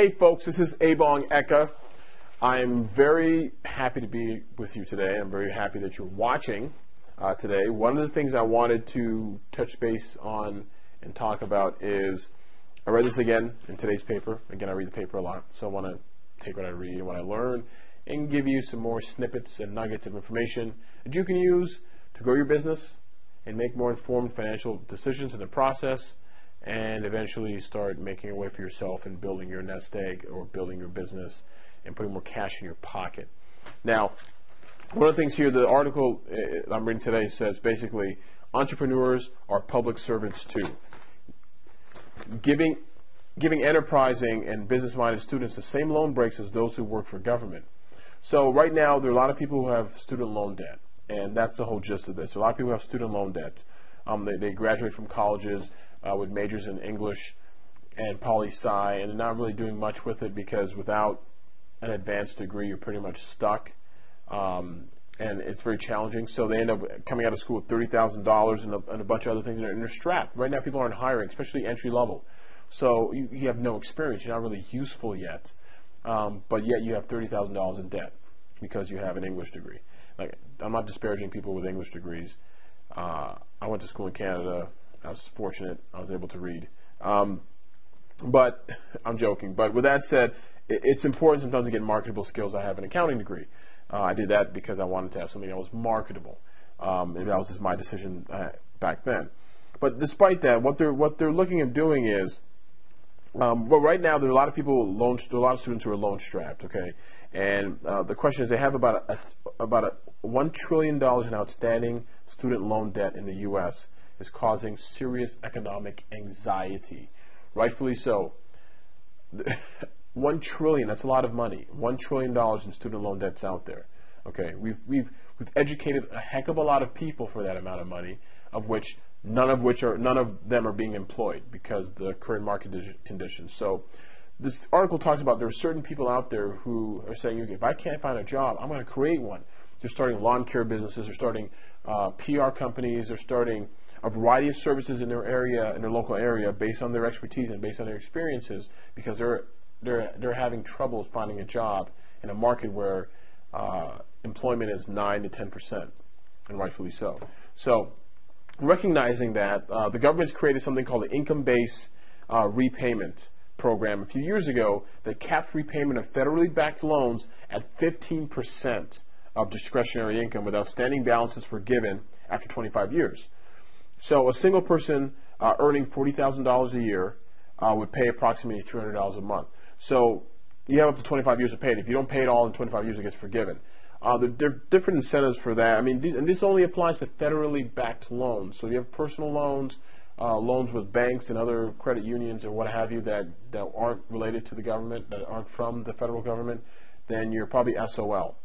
Hey folks, this is Abong Eka. I'm very happy to be with you today. I'm very happy that you're watching today. One of the things I wanted to touch base on and talk about is, I read this again in today's paper. Again, I read the paper a lot, so I want to take what I read and what I learn and give you some more snippets and nuggets of information that you can use to grow your business and make more informed financial decisions in the process, and eventually start making a way for yourself and building your nest egg or building your business and putting more cash in your pocket. Now, one of the things here, the article I'm reading today says basically, entrepreneurs are public servants too. Giving enterprising and business-minded students the same loan breaks as those who work for government. So right now, there are a lot of people who have student loan debt, and that's the whole gist of this. A lot of people have student loan debt. They graduate from colleges with majors in English and poli-sci, and they're not really doing much with it because without an advanced degree, you're pretty much stuck, and it's very challenging. So they end up coming out of school with $30,000 and a bunch of other things, and they're strapped. Right now, people aren't hiring, especially entry level. So you have no experience. You're not really useful yet, but yet you have $30,000 in debt because you have an English degree. Like, I'm not disparaging people with English degrees. I went to school in Canada. I was fortunate. I was able to read. But I'm joking. But with that said, it's important sometimes to get marketable skills. I have an accounting degree. I did that because I wanted to have something that was marketable. And that was just my decision back then. But despite that, what they're looking at doing is, well, right now there are a lot of people there are a lot of students who are loan strapped. Okay, and the question is, they have about $1 trillion in outstanding student loan debt in the U.S. is causing serious economic anxiety, rightfully so. $1 trillion, that's a lot of money. $1 trillion in student loan debts out there. Okay, we've educated a heck of a lot of people for that amount of money, of which none of them are being employed because of the current market conditions. So this article talks about there are certain people out there who are saying, if I can't find a job, I'm going to create one. They're starting lawn care businesses, they're starting PR companies, they're starting a variety of services in their area, in their local area, based on their expertise and based on their experiences, because they're having trouble finding a job in a market where employment is 9 to 10%, and rightfully so. So, recognizing that, the government's created something called the income-based repayment program a few years ago that capped repayment of federally backed loans at 15% of discretionary income with outstanding balances forgiven after 25 years. So a single person earning $40,000 a year would pay approximately $300 a month. So you have up to 25 years to pay it. If you don't pay it all in 25 years, it gets forgiven. There are different incentives for that. I mean, and this only applies to federally backed loans. So you have personal loans, loans with banks and other credit unions or what have you that aren't related to the government, that aren't from the federal government, then you're probably SOL.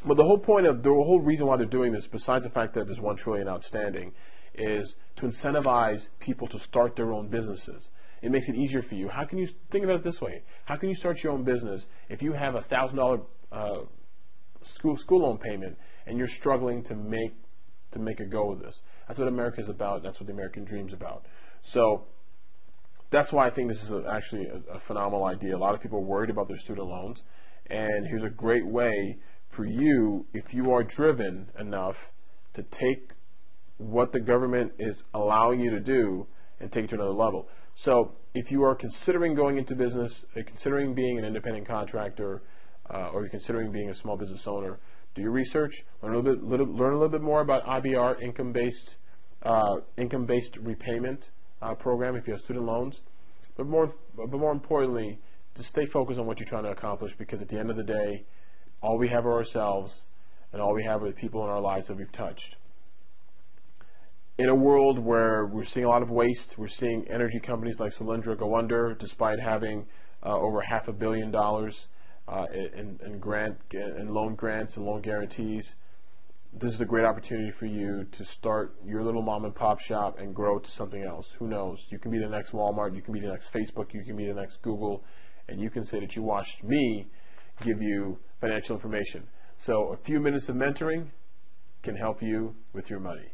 But the whole reason why they're doing this, besides the fact that there's $1 trillion outstanding, is to incentivize people to start their own businesses. It makes it easier for you. How can you think about it this way? How can you start your own business if you have a $1,000 school loan payment and you're struggling to make a go of this? That's what America is about. That's what the American dream is about. So that's why I think this is actually a phenomenal idea. A lot of people are worried about their student loans, and here's a great way for you, if you are driven enough, to take what the government is allowing you to do and take it to another level. So if you are considering going into business, considering being an independent contractor, or you're considering being a small business owner, do your research, learn a little bit more about IBR, income-based repayment program if you have student loans. But more importantly, just stay focused on what you're trying to accomplish, because at the end of the day, all we have are ourselves, and all we have are the people in our lives that we've touched. In a world where we're seeing a lot of waste, we're seeing energy companies like Solyndra go under despite having over $500 million in loan grants and loan guarantees. This is a great opportunity for you to start your little mom and pop shop and grow to something else. Who knows? You can be the next Walmart, you can be the next Facebook, you can be the next Google, and you can say that you watched me give you financial information. So a few minutes of mentoring can help you with your money.